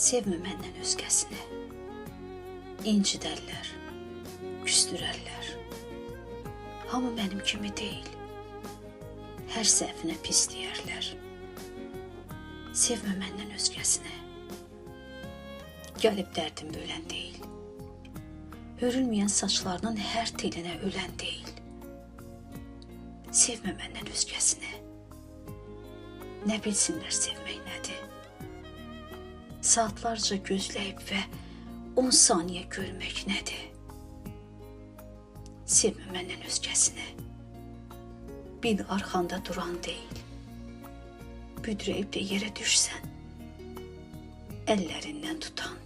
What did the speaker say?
Sevmə məndən özgəsini. İncidərlər, küstürərlər. Hamı mənim kimi deyil. Hər səhvinə pis deyərlər. Sevmə məndən özgəsini. Gəlib dərdim bölən deyil. Hörülməyən saçlarının hər telinə ölən deyil. Sevmə məndən özgəsini. Nə bilsinlər sevmək nədir? Saatlarca gözləyib və 10 saniyə görmək nədir? Sevmə məndən özgəsini. Bil arxanda duran deyil. Büdrəyib də yerə düşsən, əllərindən tutan.